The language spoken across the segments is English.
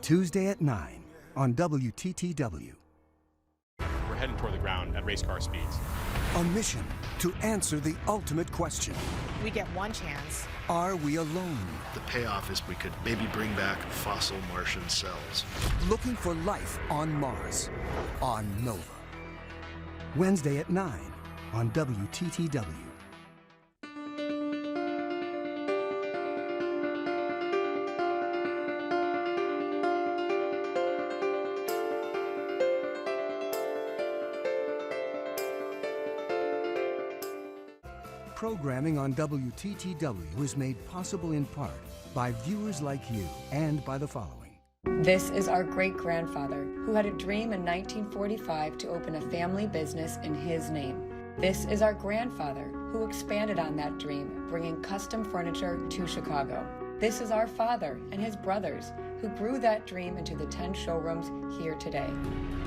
Tuesday at 9 on WTTW. We're heading toward the ground at race car speeds. A mission to answer the ultimate question. We get one chance. Are we alone? The payoff is we could maybe bring back fossil Martian cells. Looking for life on Mars, on Nova. Wednesday at 9 on WTTW. Programming on WTTW is made possible in part by viewers like you and by the following. This is our great-grandfather who had a dream in 1945 to open a family business in his name. This is our grandfather who expanded on that dream, bringing custom furniture to Chicago. This is our father and his brothers who grew that dream into the 10 showrooms here today.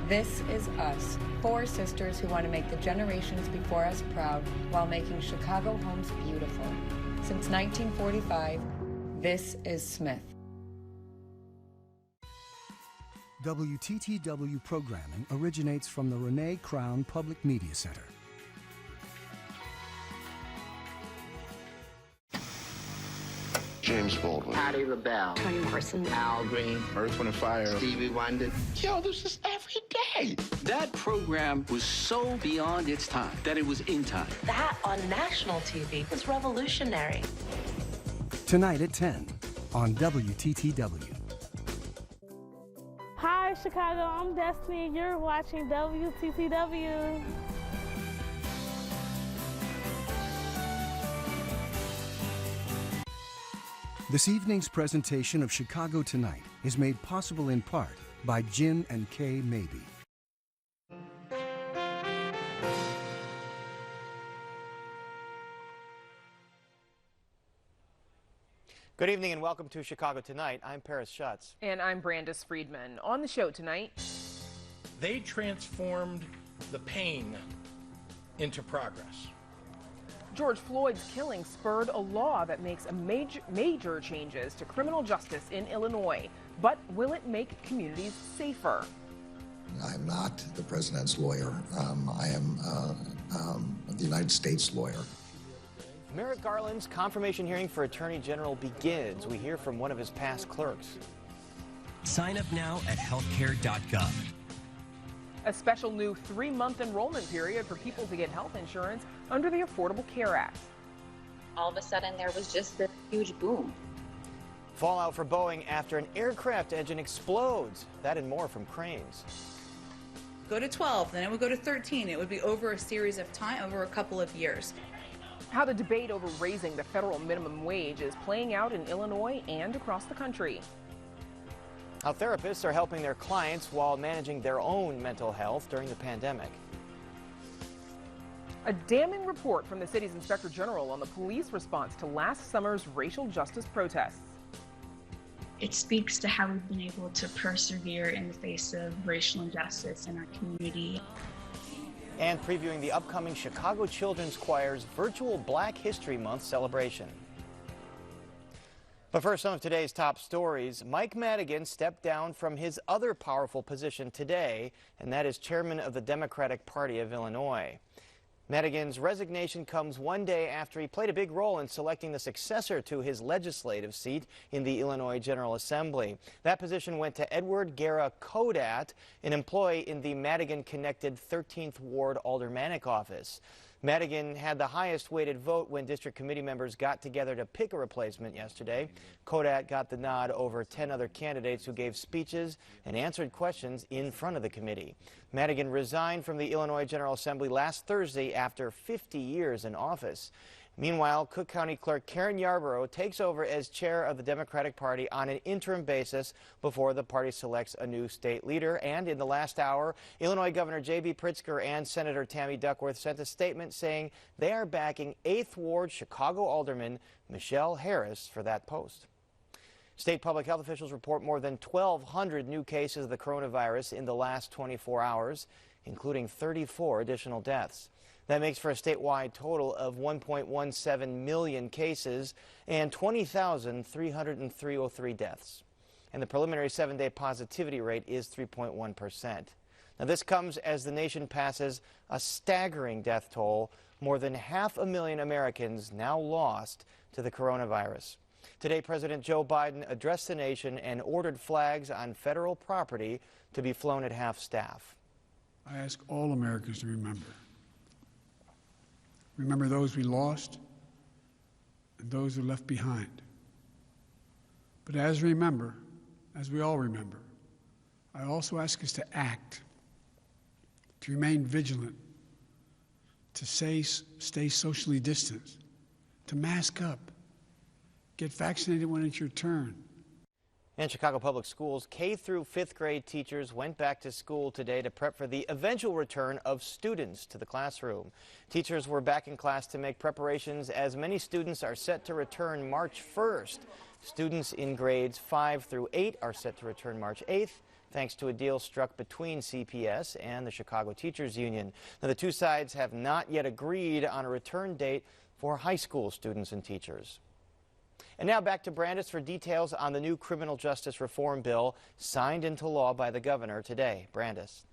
This is us, 4 sisters who want to make the generations before us proud while making Chicago homes beautiful. Since 1945, this is Smith. WTTW programming originates from the Renée Crown Public Media Center. James Baldwin, Patti LaBelle, Toni Morrison, Al Green, Earth, Wind & Fire, Stevie Wonder. Yo, this is every day. That program was so beyond its time that it was in time. That on national TV was revolutionary. Tonight at 10 on WTTW. Hi, Chicago. I'm Destiny, and you're watching WTTW. This evening's presentation of Chicago Tonight is made possible in part by Jim and Kay Mabey. Good evening and welcome to Chicago Tonight. I'm Paris Schutz. And I'm Brandis Friedman. On the show tonight, they transformed the pain into progress. George Floyd's killing spurred a law that makes major changes to criminal justice in Illinois. But will it make communities safer? I'm not the president's lawyer. I am the United States lawyer. Merrick Garland's confirmation hearing for Attorney General begins. We hear from one of his past clerks. Sign up now at healthcare.gov. A special new 3-month enrollment period for people to get health insurance under the Affordable Care Act. All of a sudden, there was just this huge boom. Fallout for Boeing after an aircraft engine explodes. That and more from Cranes. Go to 12, then it would go to 13. It would be over a series of time, over a couple of years. How the debate over raising the federal minimum wage is playing out in Illinois and across the country. How therapists are helping their clients while managing their own mental health during the pandemic. A damning report from the city's Inspector General on the police response to last summer's racial justice protests. It speaks to how we've been able to persevere in the face of racial injustice in our community. And previewing the upcoming Chicago Children's Choir's virtual Black History Month celebration. But first, some of today's top stories. Mike Madigan stepped down from his other powerful position today, and that is chairman of the Democratic Party of Illinois. Madigan's resignation comes one day after he played a big role in selecting the successor to his legislative seat in the Illinois General Assembly. That position went to Edward Guerra Kodat, an employee in the Madigan-connected 13th Ward Aldermanic office. Madigan had the highest weighted vote when district committee members got together to pick a replacement yesterday. Kodat got the nod over 10 other candidates who gave speeches and answered questions in front of the committee. Madigan resigned from the Illinois General Assembly last Thursday after 50 years in office. Meanwhile, Cook County Clerk Karen Yarborough takes over as chair of the Democratic Party on an interim basis before the party selects a new state leader. And in the last hour, Illinois Governor J.B. Pritzker and Senator Tammy Duckworth sent a statement saying they are backing 8th Ward Chicago Alderman Michelle Harris for that post. State public health officials report more than 1,200 new cases of the coronavirus in the last 24 hours, including 34 additional deaths. That makes for a statewide total of 1.17 million cases and 20,303 deaths. and the preliminary 7-day positivity rate is 3.1%. Now, this comes as the nation passes a staggering death toll, more than 500,000 Americans now lost to the coronavirus. Today, President Joe Biden addressed the nation and ordered flags on federal property to be flown at half-staff. I ask all Americans to remember. Remember those we lost and those who left behind. But as we all remember, I also ask us to act, to remain vigilant, to stay socially distanced, to mask up, get vaccinated when it's your turn. In Chicago Public Schools, K through 5th grade teachers went back to school today to prep for the eventual return of students to the classroom. Teachers were back in class to make preparations as many students are set to return March 1st. Students in grades 5 through 8 are set to return March 8th, thanks to a deal struck between CPS and the Chicago Teachers Union. Now, the two sides have not yet agreed on a return date for high school students and teachers. And now back to Broadens for details on the new criminal justice reform bill signed into law by the governor today. Broadens.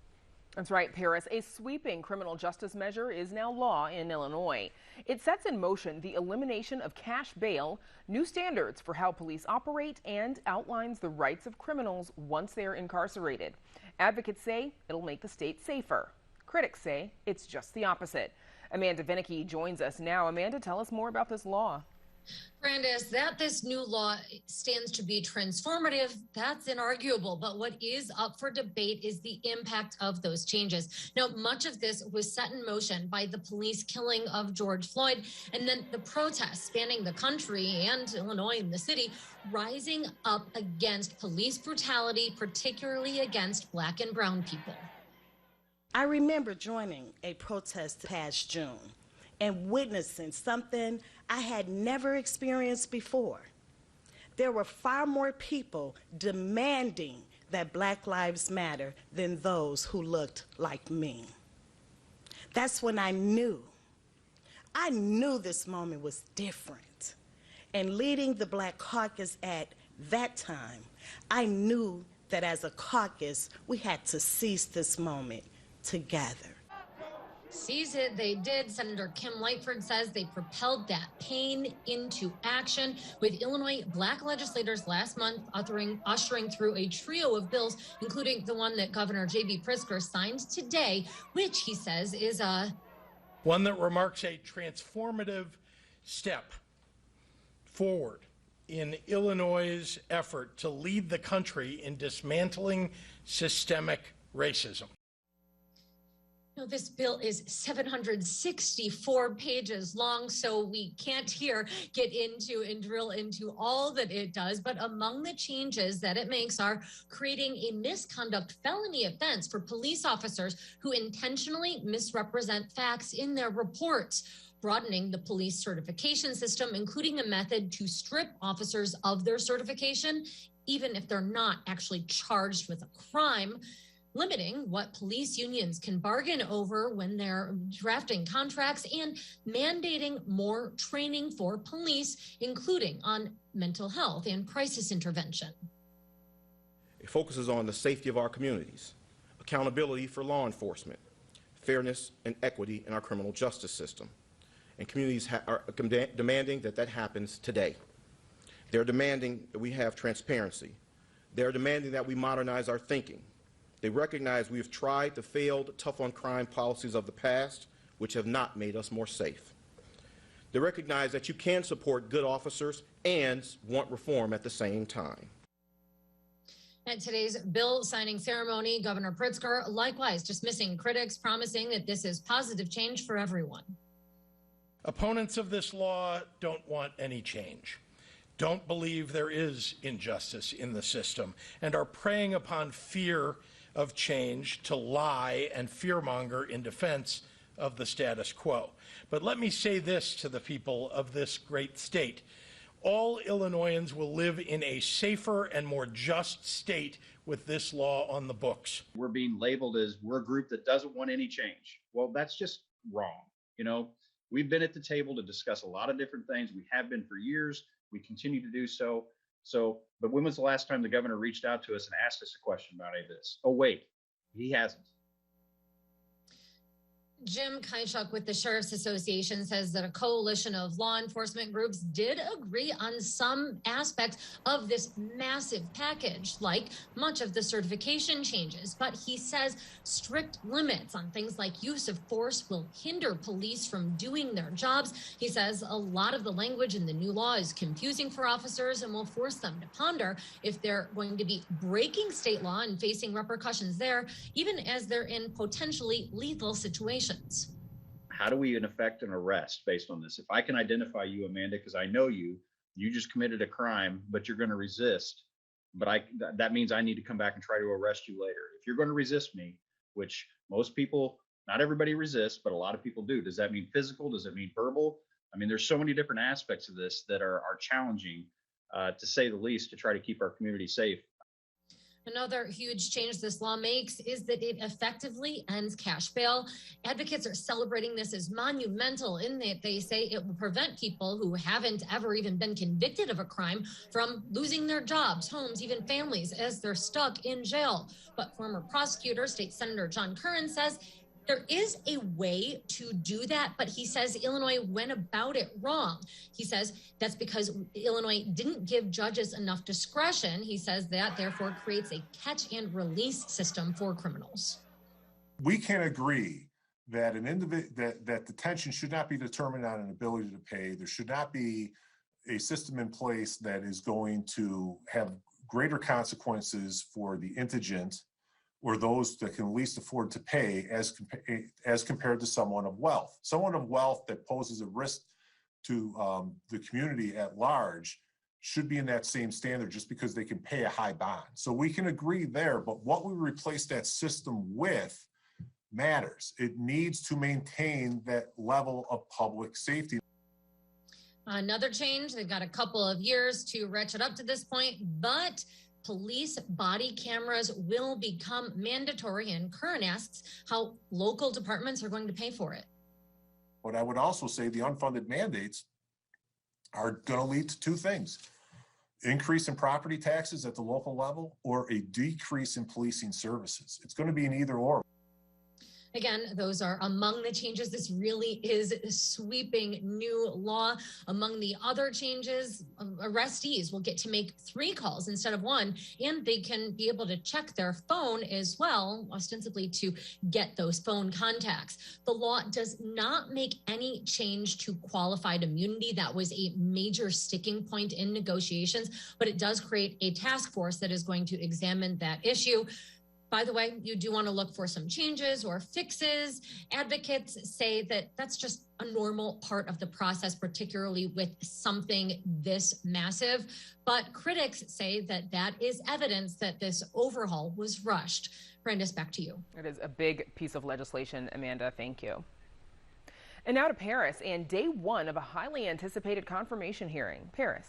That's right, Paris. A sweeping criminal justice measure is now law in Illinois. It sets in motion the elimination of cash bail, new standards for how police operate, and outlines the rights of criminals once they're incarcerated. Advocates say it'll make the state safer. Critics say it's just the opposite. Amanda Vinicky joins us now. Amanda, tell us more about this law. Broadens, that this new law stands to be transformative, that's inarguable. But what is up for debate is the impact of those changes. Now, much of this was set in motion by the police killing of George Floyd, and then the protests spanning the country and Illinois and the city rising up against police brutality, particularly against Black and brown people. I remember joining a protest past June and witnessing something I had never experienced before. There were far more people demanding that Black Lives Matter than those who looked like me. That's when I knew this moment was different. And leading the Black Caucus at that time, I knew that as a caucus, we had to seize this moment together. Seize it, they did. Senator Kim Lightford says they propelled that pain into action, with Illinois Black legislators last month ushering through a trio of bills, including the one that Governor J.B. Pritzker signed today, which he says is one that remarks a transformative step forward in Illinois' effort to lead the country in dismantling systemic racism. No, this bill is 764 pages long, so we can't here get into and drill into all that it does. But among the changes that it makes are creating a misconduct felony offense for police officers who intentionally misrepresent facts in their reports, broadening the police certification system, including a method to strip officers of their certification, even if they're not actually charged with a crime, limiting what police unions can bargain over when they're drafting contracts, and mandating more training for police, including on mental health and crisis intervention. It focuses on the safety of our communities, accountability for law enforcement, fairness and equity in our criminal justice system. And communities are demanding that that happens today. They're demanding that we have transparency. They're demanding that we modernize our thinking. They recognize we have tried the failed tough-on-crime policies of the past, which have not made us more safe. They recognize that you can support good officers and want reform at the same time. At today's bill signing ceremony, Governor Pritzker likewise dismissing critics, promising that this is positive change for everyone. Opponents of this law don't want any change, don't believe there is injustice in the system, and are preying upon fear of change to lie and fearmonger in defense of the status quo. But let me say this to the people of this great state. All Illinoisans will live in a safer and more just state with this law on the books. We're being labeled as we're a group that doesn't want any change. Well, that's just wrong. You know, we've been at the table to discuss a lot of different things. We have been for years. We continue to do so. So, but when was the last time the governor reached out to us and asked us a question about any of this? Oh, wait, he hasn't. Jim Kajchuk with the Sheriff's Association says that a coalition of law enforcement groups did agree on some aspects of this massive package, like much of the certification changes. But he says strict limits on things like use of force will hinder police from doing their jobs. He says a lot of the language in the new law is confusing for officers and will force them to ponder if they're going to be breaking state law and facing repercussions there, even as they're in potentially lethal situations. How do we in effect an arrest based on this? If I can identify you, Amanda, because I know you just committed a crime, but you're going to resist. But that means I need to come back and try to arrest you later. If you're going to resist me, which most people, not everybody resists, but a lot of people do. Does that mean physical? Does it mean verbal? I mean, there's so many different aspects of this that are challenging, to say the least, to try to keep our community safe. Another huge change this law makes is that it effectively ends cash bail. Advocates are celebrating this as monumental in that they say it will prevent people who haven't ever even been convicted of a crime from losing their jobs, homes, even families as they're stuck in jail. But former prosecutor, State Senator John Curran says there is a way to do that, but he says Illinois went about it wrong. He says that's because Illinois didn't give judges enough discretion. He says that therefore creates a catch and release system for criminals. We can agree that that detention should not be determined on an ability to pay. There should not be a system in place that is going to have greater consequences for the indigent or those that can least afford to pay as compared to someone of wealth. Someone of wealth that poses a risk to the community at large should be in that same standard just because they can pay a high bond. So we can agree there, but what we replace that system with matters. It needs to maintain that level of public safety. Another change, they've got a couple of years to ratchet up to this point, but police body cameras will become mandatory, and Curran asks how local departments are going to pay for it. But I would also say the unfunded mandates are going to lead to two things: increase in property taxes at the local level or a decrease in policing services. It's going to be an either or. Again, those are among the changes. This really is a sweeping new law. Among the other changes, arrestees will get to make 3 calls instead of 1, and they can be able to check their phone as well, ostensibly to get those phone contacts. The law does not make any change to qualified immunity. That was a major sticking point in negotiations, but it does create a task force that is going to examine that issue. By the way, you do want to look for some changes or fixes. Advocates say that that's just a normal part of the process, particularly with something this massive. But critics say that that is evidence that this overhaul was rushed. Brandis, back to you. It is a big piece of legislation, Amanda. Thank you. And now to Paris and day 1 of a highly anticipated confirmation hearing. Paris.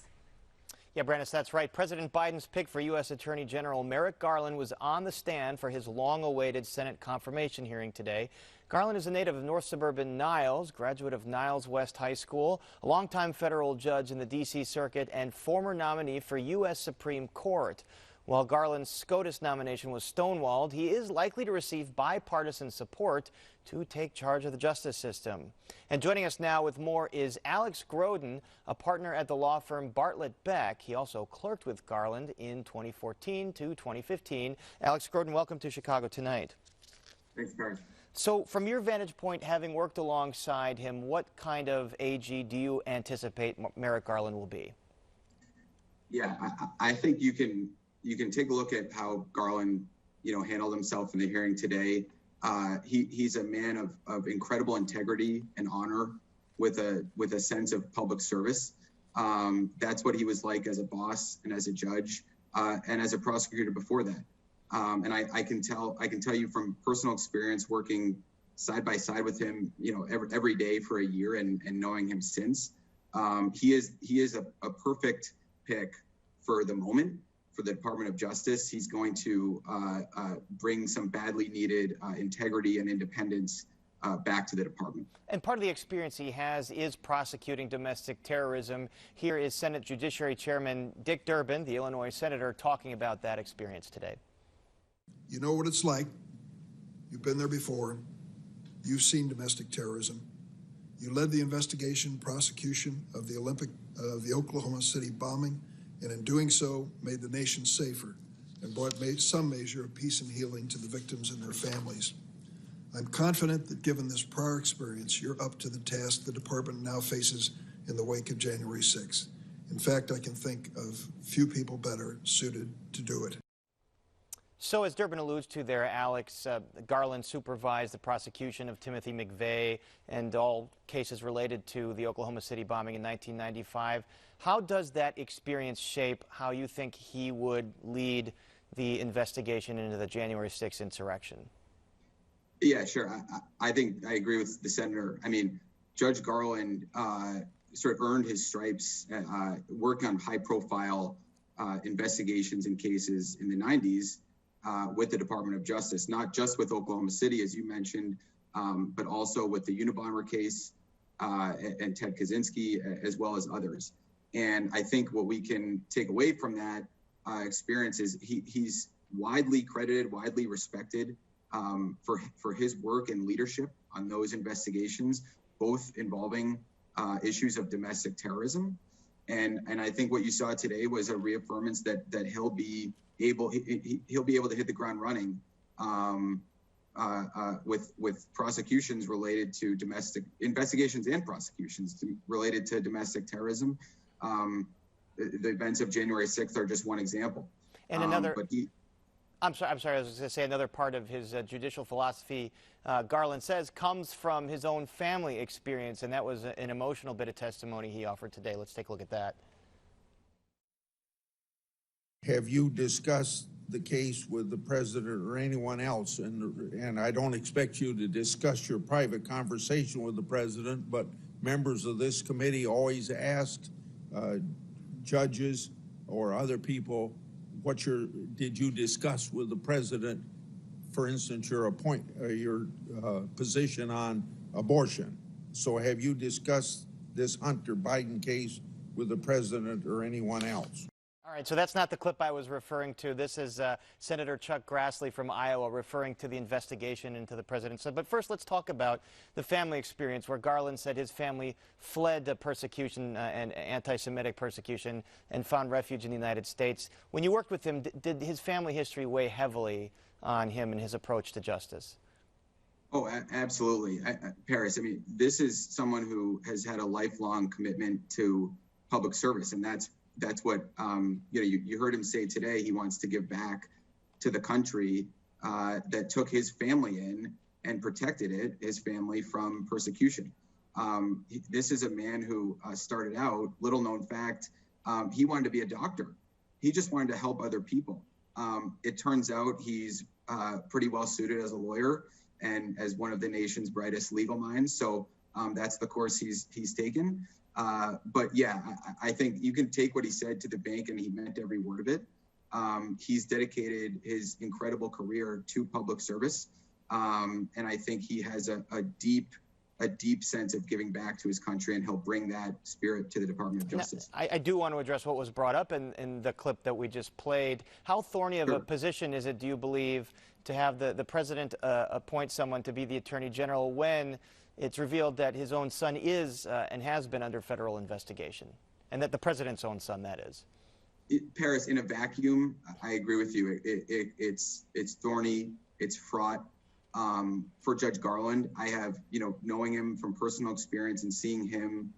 Yeah, Brandis, that's right. President Biden's pick for U.S. Attorney General Merrick Garland was on the stand for his long-awaited Senate confirmation hearing today. Garland is a native of north suburban Niles, graduate of Niles West High School, a longtime federal judge in the D.C. Circuit, and former nominee for U.S. Supreme Court. While Garland's SCOTUS nomination was stonewalled, he is likely to receive bipartisan support to take charge of the justice system. And joining us now with more is Alex Groden, a partner at the law firm Bartlett Beck. He also clerked with Garland in 2014 to 2015. Alex Groden, welcome to Chicago Tonight. Thanks, Barry. So from your vantage point, having worked alongside him, what kind of AG do you anticipate Merrick Garland will be? Yeah, I think you can take a look at how Garland, handled himself in the hearing today. He's a man of incredible integrity and honor with a sense of public service. That's what he was like as a boss and as a judge and as a prosecutor before that. And I can tell you from personal experience working side by side with him, every day for a year and knowing him since, he is a perfect pick for the moment. For the Department of Justice, he's going to bring some badly needed integrity and independence back to the department. And part of the experience he has is prosecuting domestic terrorism. Here is Senate Judiciary Chairman Dick Durbin, the Illinois senator, talking about that experience today. You know what it's like. You've been there before. You've seen domestic terrorism. You led the investigation, prosecution of the Oklahoma City bombing, and in doing so, made the nation safer and brought some measure of peace and healing to the victims and their families. I'm confident that given this prior experience, you're up to the task the department now faces in the wake of January 6th. In fact, I can think of few people better suited to do it. So as Durbin alludes to there, Alex, Garland supervised the prosecution of Timothy McVeigh and all cases related to the Oklahoma City bombing in 1995. How does that experience shape how you think he would lead the investigation into the January 6th insurrection? Yeah, sure. I think I agree with the senator. I mean, Judge Garland sort of earned his stripes, working on high-profile investigations and cases in the 90s with the Department of Justice, not just with Oklahoma City, as you mentioned, but also with the Unabomber case and Ted Kaczynski, as well as others. And I think what we can take away from that experience is he's widely credited, widely respected for his work and leadership on those investigations, both involving issues of domestic terrorism. And I think what you saw today was a reaffirmance that he'll be able to hit the ground running with prosecutions related to domestic investigations and prosecutions related to domestic terrorism. The events of January 6th are just one example. And another. I'm sorry, I was going to say another part of his judicial philosophy, Garland says, comes from his own family experience, and that was an emotional bit of testimony he offered today. Let's take a look at that. Have you discussed the case with the president or anyone else? And I don't expect you to discuss your private conversation with the president, but members of this committee always asked judges or other people, did you discuss with the president, for instance, your position on abortion? So have you discussed this Hunter Biden case with the president or anyone else? All right, so that's not the clip I was referring to. This is Senator Chuck Grassley from Iowa referring to the investigation into the president. But first, let's talk about the family experience where Garland said his family fled the persecution and anti-Semitic persecution and found refuge in the United States. When you worked with him, did his family history weigh heavily on him and his approach to justice? Oh, absolutely. Paris, I mean, this is someone who has had a lifelong commitment to public service, and that's what you heard him say today. He wants to give back to the country that took his family in and protected his family from persecution. This is a man who started out, little known fact, he wanted to be a doctor. He just wanted to help other people. It turns out he's pretty well suited as a lawyer and as one of the nation's brightest legal minds. So that's the course he's taken. But yeah, I think you can take what he said to the bank, and he meant every word of it. He's dedicated his incredible career to public service, and I think he has a deep sense of giving back to his country, and he'll bring that spirit to the Department of Justice. Now, I do want to address what was brought up in the clip that we just played. How thorny of a position is it, do you believe, to have the president appoint someone to be the attorney general when it's revealed that his own son is and has been under federal investigation, and that the president's own son, that is? Paris, in a vacuum, I agree with you. It's thorny, it's fraught. For Judge Garland, I have, knowing him from personal experience and seeing him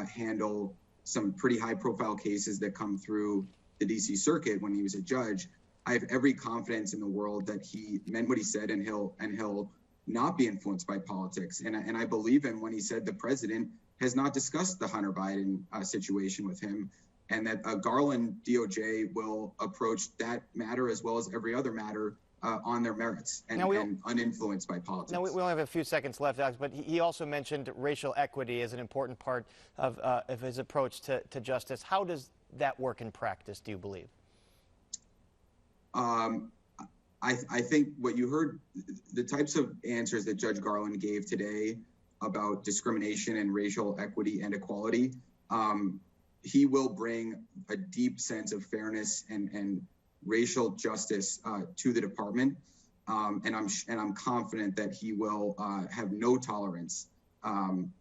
handle some pretty high-profile cases that come through the D.C. Circuit when he was a judge, I have every confidence in the world that he meant what he said, and he'll not be influenced by politics. And I believe him when he said the president has not discussed the Hunter Biden situation with him, and that Garland DOJ will approach that matter as well as every other matter on their merits and uninfluenced by politics. Now, we only have a few seconds left, Alex, but he also mentioned racial equity as an important part of his approach to justice. How does that work in practice, do you believe? I think what you heard, the types of answers that Judge Garland gave today about discrimination and racial equity and equality, he will bring a deep sense of fairness and racial justice to the department. And I'm confident that he will have no tolerance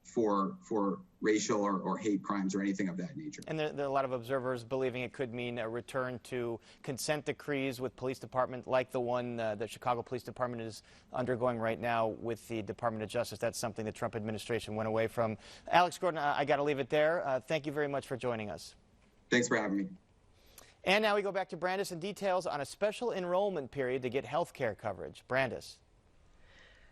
for racial or hate crimes or anything of that nature. And there are a lot of observers believing it could mean a return to consent decrees with police department like the one the Chicago Police Department is undergoing right now with the Department of Justice. That's something the Trump administration went away from. Alex Gordon, I got to leave it there. Thank you very much for joining us. Thanks for having me. And now we go back to Brandis and details on a special enrollment period to get health care coverage. Brandis.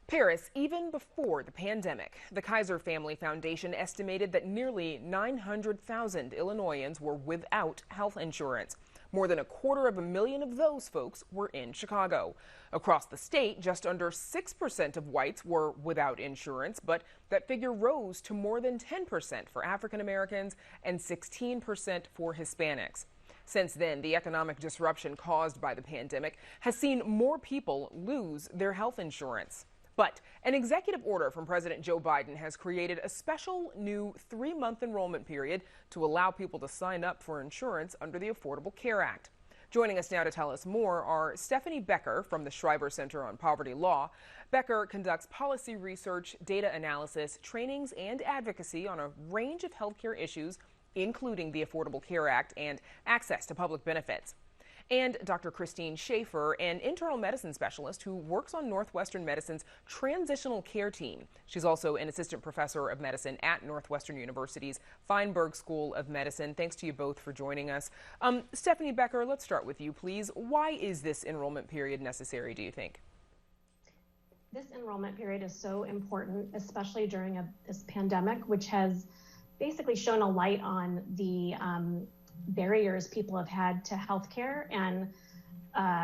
Paris, even before the pandemic, the Kaiser Family Foundation estimated that nearly 900,000 Illinoisans were without health insurance. More than 250,000 of those folks were in Chicago. Across the state, just under 6% of whites were without insurance, but that figure rose to more than 10% for African Americans and 16% for Hispanics. Since then, the economic disruption caused by the pandemic has seen more people lose their health insurance. But an executive order from President Joe Biden has created a special new 3-month enrollment period to allow people to sign up for insurance under the Affordable Care Act. Joining us now to tell us more are Stephanie Becker from the Schreiber Center on Poverty Law. Becker conducts policy research, data analysis, trainings, and advocacy on a range of healthcare issues, including the Affordable Care Act and access to public benefits. And Dr. Christine Schaefer, an internal medicine specialist who works on Northwestern Medicine's transitional care team. She's also an assistant professor of medicine at Northwestern University's Feinberg School of Medicine. Thanks to you both for joining us. Stephanie Becker, let's start with you, please. Why is this enrollment period necessary, do you think? This enrollment period is so important, especially during this pandemic, which has basically shone a light on the barriers people have had to healthcare and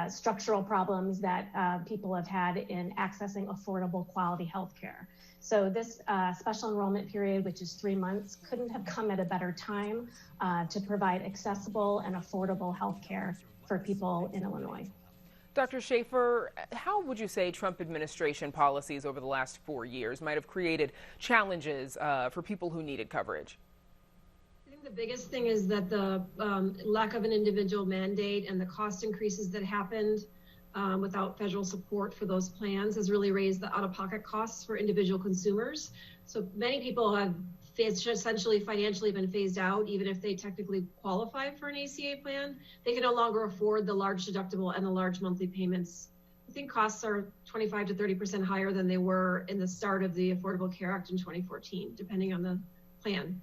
structural problems that people have had in accessing affordable quality healthcare. So this special enrollment period, which is 3 months, couldn't have come at a better time to provide accessible and affordable healthcare for people in Illinois. Dr. Schaefer, how would you say Trump administration policies over the last 4 years might have created challenges for people who needed coverage? I think the biggest thing is that the lack of an individual mandate and the cost increases that happened without federal support for those plans has really raised the out-of-pocket costs for individual consumers. So many people have essentially financially been phased out, even if they technically qualify for an ACA plan. They can no longer afford the large deductible and the large monthly payments. I think costs are 25 to 30% higher than they were in the start of the Affordable Care Act in 2014, depending on the plan.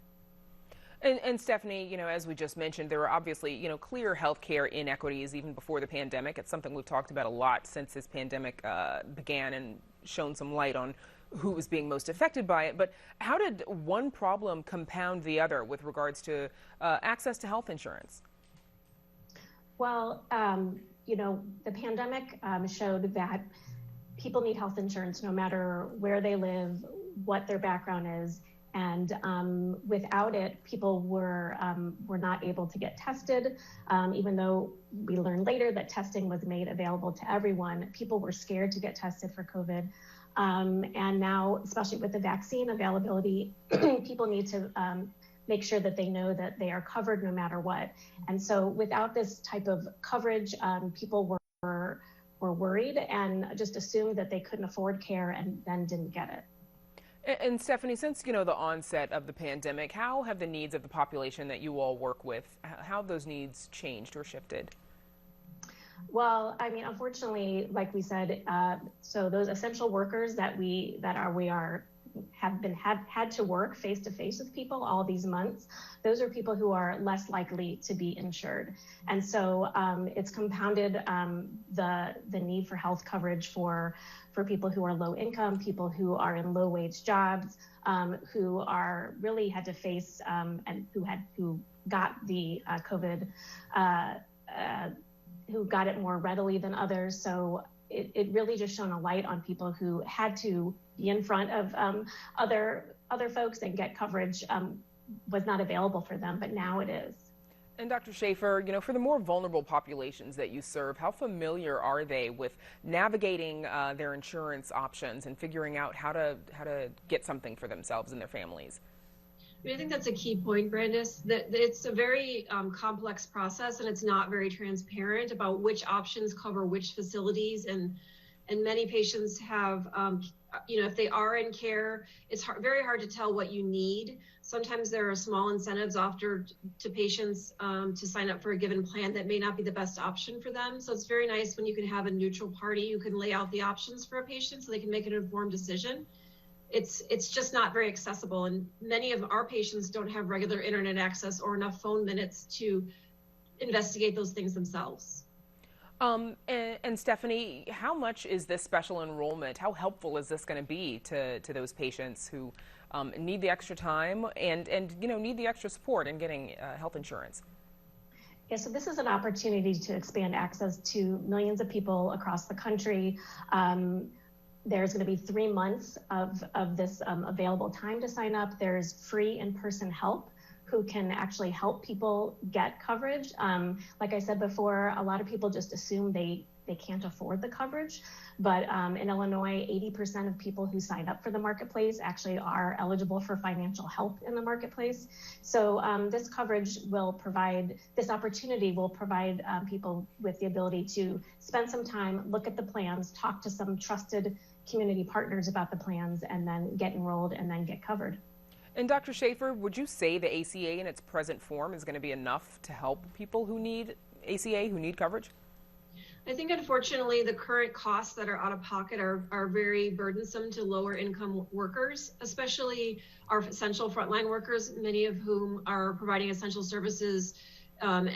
And Stephanie, as we just mentioned, there are obviously, clear healthcare inequities even before the pandemic. It's something we've talked about a lot since this pandemic began and shown some light on who was being most affected by it. But how did one problem compound the other with regards to access to health insurance? Well, the pandemic showed that people need health insurance no matter where they live, what their background is. And without it, people were not able to get tested, even though we learned later that testing was made available to everyone. People were scared to get tested for COVID. And now, especially with the vaccine availability, people need to make sure that they know that they are covered no matter what. And so without this type of coverage, people were worried and just assumed that they couldn't afford care and then didn't get it. And Stephanie, since, the onset of the pandemic, how have the needs of the population that you all work with, how have those needs changed or shifted? Well, I mean, unfortunately, like we said, so those essential workers that had to work face to face with people all these months, those are people who are less likely to be insured. And so it's compounded the need for health coverage for people who are low income, people who are in low wage jobs, who are really had to face and who got the COVID, who got it more readily than others. So it really just shone a light on people who had to be in front of other folks and get coverage was not available for them, but now it is. And Dr. Schaefer, for the more vulnerable populations that you serve, how familiar are they with navigating their insurance options and figuring out how to get something for themselves and their families? I think that's a key point, Brandis, that it's a very complex process, and it's not very transparent about which options cover which facilities. And many patients have, if they are in care, it's very hard to tell what you need. Sometimes there are small incentives offered to patients to sign up for a given plan that may not be the best option for them. So it's very nice when you can have a neutral party who can lay out the options for a patient so they can make an informed decision. It's just not very accessible, and many of our patients don't have regular internet access or enough phone minutes to investigate those things themselves. And Stephanie, how much is this special enrollment? How helpful is this going to be to those patients who need the extra time and need the extra support in getting health insurance? Yeah, so this is an opportunity to expand access to millions of people across the country. There's going to be 3 months of this available time to sign up. There's free in-person help who can actually help people get coverage. Like I said before, a lot of people just assume they can't afford the coverage. But in Illinois, 80% of people who sign up for the marketplace actually are eligible for financial help in the marketplace. So this coverage will provide, this opportunity will provide people with the ability to spend some time, look at the plans, talk to some trusted community partners about the plans, and then get enrolled and then get covered. And Dr. Schaefer, would you say the ACA in its present form is going to be enough to help people who need ACA, who need coverage? I think, unfortunately, the current costs that are out of pocket are very burdensome to lower income workers, especially our essential frontline workers, many of whom are providing essential services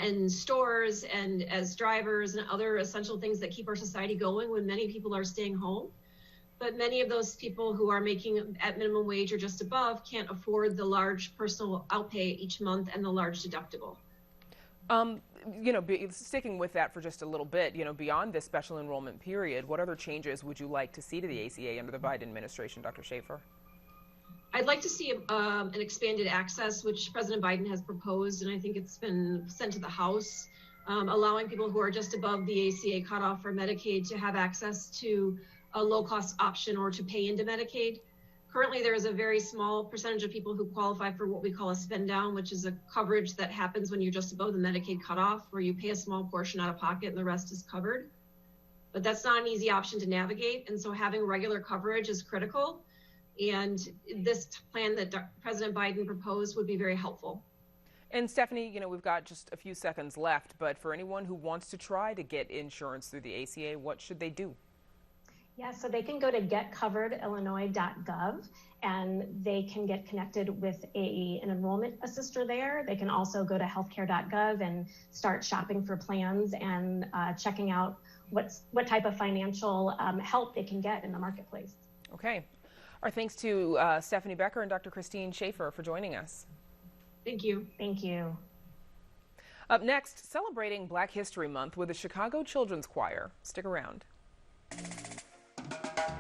in stores and as drivers and other essential things that keep our society going when many people are staying home. But many of those people who are making at minimum wage or just above can't afford the large personal outpay each month and the large deductible. Sticking with that for just a little bit, beyond this special enrollment period, what other changes would you like to see to the ACA under the Biden administration, Dr. Schaefer? I'd like to see an expanded access, which President Biden has proposed, and I think it's been sent to the House, allowing people who are just above the ACA cutoff for Medicaid to have access to a low-cost option or to pay into Medicaid. Currently, there is a very small percentage of people who qualify for what we call a spend down, which is a coverage that happens when you're just above the Medicaid cutoff, where you pay a small portion out of pocket and the rest is covered. But that's not an easy option to navigate, and so having regular coverage is critical. And this plan that President Biden proposed would be very helpful. And Stephanie, we've got just a few seconds left, but for anyone who wants to try to get insurance through the ACA, what should they do? Yeah, so they can go to getcoveredillinois.gov and they can get connected with an enrollment assister there. They can also go to healthcare.gov and start shopping for plans and checking out what type of financial help they can get in the marketplace. Okay. Our thanks to Stephanie Becker and Dr. Christine Schaefer for joining us. Thank you. Thank you. Up next, celebrating Black History Month with the Chicago Children's Choir. Stick around.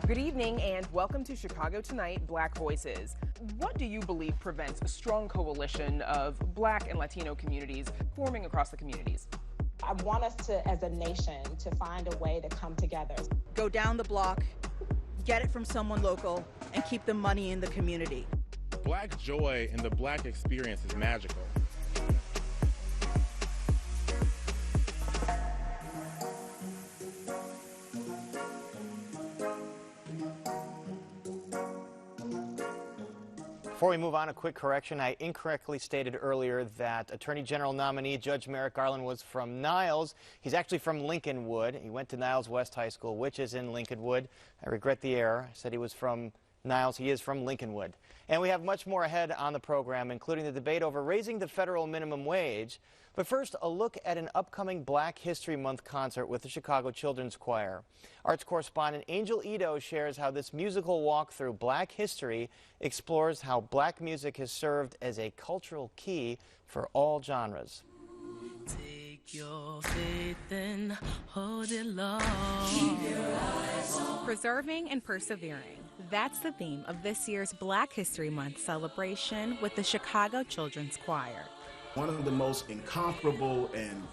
Good evening and welcome to Chicago Tonight, Black Voices. What do you believe prevents a strong coalition of Black and Latino communities forming across the communities? I want us to, as a nation, to find a way to come together. Go down the block, get it from someone local, and keep the money in the community. Black joy and the Black experience is magical. Before we move on, a quick correction. I incorrectly stated earlier that Attorney General nominee Judge Merrick Garland was from Niles. He's actually from Lincolnwood. He went to Niles West High School, which is in Lincolnwood. I regret the error. I said he was from Niles. He is from Lincolnwood. And we have much more ahead on the program, including the debate over raising the federal minimum wage. But first, a look at an upcoming Black History Month concert with the Chicago Children's Choir. Arts correspondent Angel Ito shares how this musical walk through Black history explores how Black music has served as a cultural key for all genres. Take your faith and hold it long. Preserving and persevering. That's the theme of this year's Black History Month celebration with the Chicago Children's Choir. One of the most incomparable and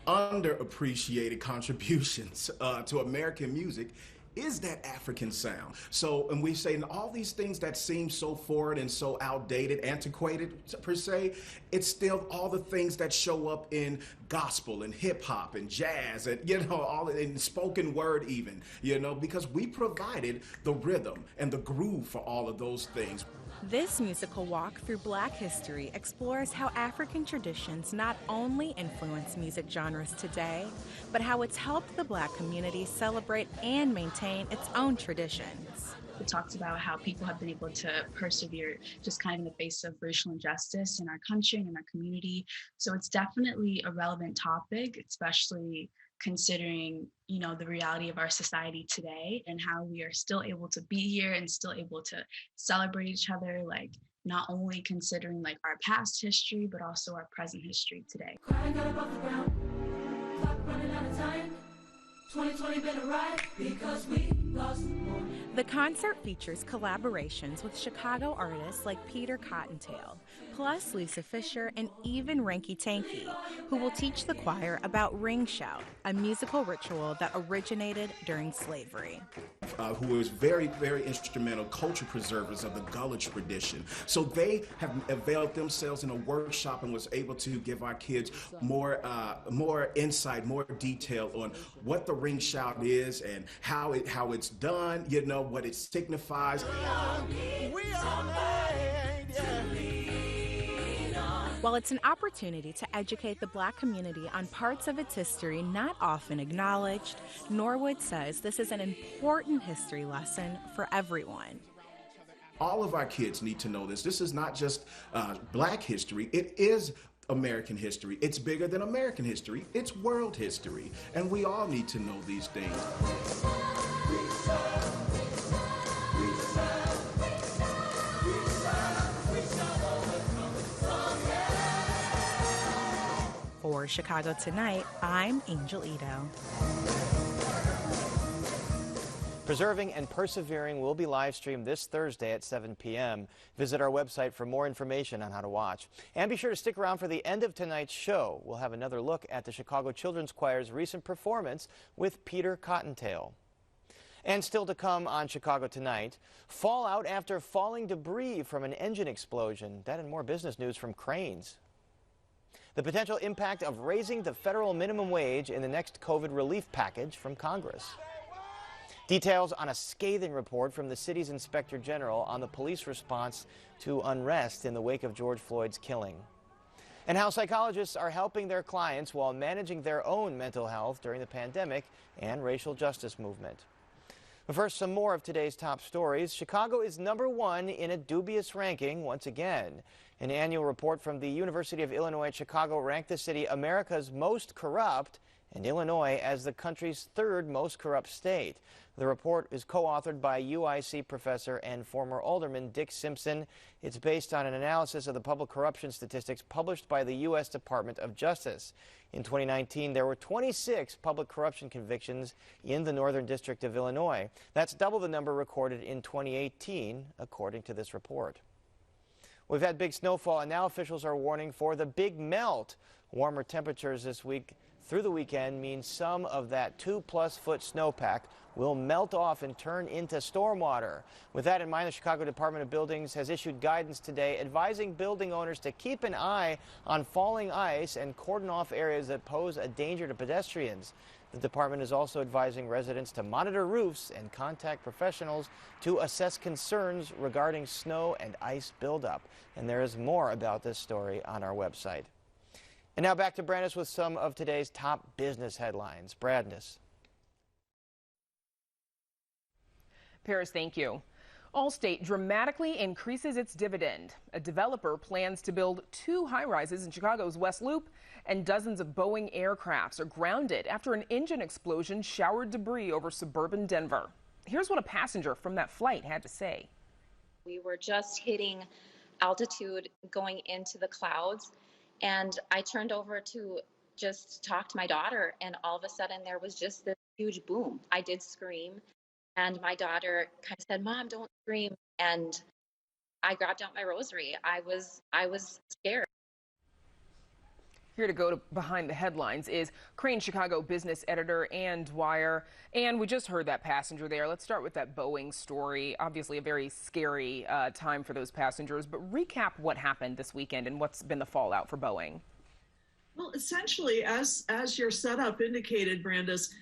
underappreciated contributions to American music is that African sound. So, and we say, and all these things that seem so foreign and so outdated, antiquated per se, it's still all the things that show up in gospel and hip hop and jazz and, you know, all in spoken word even, you know, because we provided the rhythm and the groove for all of those things. This musical walk through Black history explores how African traditions not only influence music genres today, but how it's helped the Black community celebrate and maintain its own traditions. It talks about how people have been able to persevere just kind of in the face of racial injustice in our country and in our community. So it's definitely a relevant topic, especially considering, you know, the reality of our society today and how we are still able to be here and still able to celebrate each other, like not only considering like our past history, but also our present history today. Crying out above the ground, clock running out of time. 2020 been a ride because we lost more. The concert features collaborations with Chicago artists like Peter Cottontail, plus Lisa Fisher and even Ranky Tanky, who will teach the choir about ring shout, a musical ritual that originated during slavery. Who was very, very instrumental culture preservers of the Gullah tradition. So they have availed themselves in a workshop and was able to give our kids more insight, more detail on what the ring shout is and how it's done, you know, what it signifies. While it's an opportunity to educate the Black community on parts of its history not often acknowledged, Norwood says this is an important history lesson for everyone. All of our kids need to know this. This is not just Black history. It is American history. It's bigger than American history. It's world history. And we all need to know these things. For Chicago Tonight, I'm Angel Ito. Preserving and Persevering will be live streamed this Thursday at 7 p.m. Visit our website for more information on how to watch. And be sure to stick around for the end of tonight's show. We'll have another look at the Chicago Children's Choir's recent performance with Peter Cottontail. And still to come on Chicago Tonight, fallout after falling debris from an engine explosion. That and more business news from Cranes. The potential impact of raising the federal minimum wage in the next COVID relief package from Congress. Details on a scathing report from the city's Inspector General on the police response to unrest in the wake of George Floyd's killing. And how psychologists are helping their clients while managing their own mental health during the pandemic and racial justice movement. But first, some more of today's top stories. Chicago is #1 in a dubious ranking once again. An annual report from the University of Illinois at Chicago ranked the city America's most corrupt and Illinois as the country's 3rd most corrupt state. The report is co-authored by UIC professor and former alderman Dick Simpson. It's based on an analysis of the public corruption statistics published by the U.S. Department of Justice. In 2019, there were 26 public corruption convictions in the Northern District of Illinois. That's double the number recorded in 2018, according to this report. We've had big snowfall, and now officials are warning for the big melt. Warmer temperatures this week through the weekend means some of that 2+ foot snowpack will melt off and turn into stormwater. With that in mind, the Chicago Department of Buildings has issued guidance today advising building owners to keep an eye on falling ice and cordon off areas that pose a danger to pedestrians. The department is also advising residents to monitor roofs and contact professionals to assess concerns regarding snow and ice buildup. And there is more about this story on our website. And now back to Brandis with some of today's top business headlines. Brandis. Paris, thank you. Allstate dramatically increases its dividend. A developer plans to build 2 high-rises in Chicago's West Loop, and dozens of Boeing aircrafts are grounded after an engine explosion showered debris over suburban Denver. Here's what a passenger from that flight had to say. We were just hitting altitude going into the clouds, and I turned over to just talk to my daughter, and all of a sudden there was just this huge boom. I did scream. And my daughter kind of said, "Mom, don't scream." And I grabbed out my rosary. I was scared. Here to go to behind the headlines is Crane Chicago business editor Ann Dwyer. And we just heard that passenger there. Let's start with that Boeing story. Obviously a very scary time for those passengers, but recap what happened this weekend and what's been the fallout for Boeing. Well, essentially, as your setup indicated, Brandis,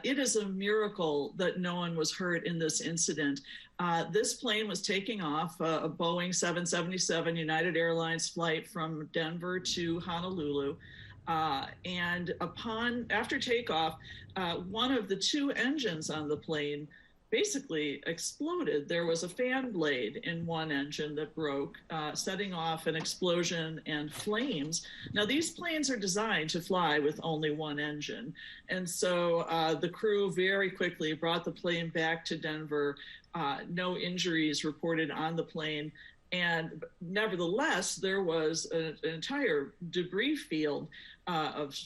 it is a miracle that no one was hurt in this incident. This plane was taking off, a Boeing 777 United Airlines flight from Denver to Honolulu. And after takeoff, one of the two engines on the plane basically exploded. There was a fan blade in one engine that broke, setting off an explosion and flames. Now, these planes are designed to fly with only one engine. And so the crew very quickly brought the plane back to Denver. No injuries reported on the plane. And nevertheless, there was an entire debris field of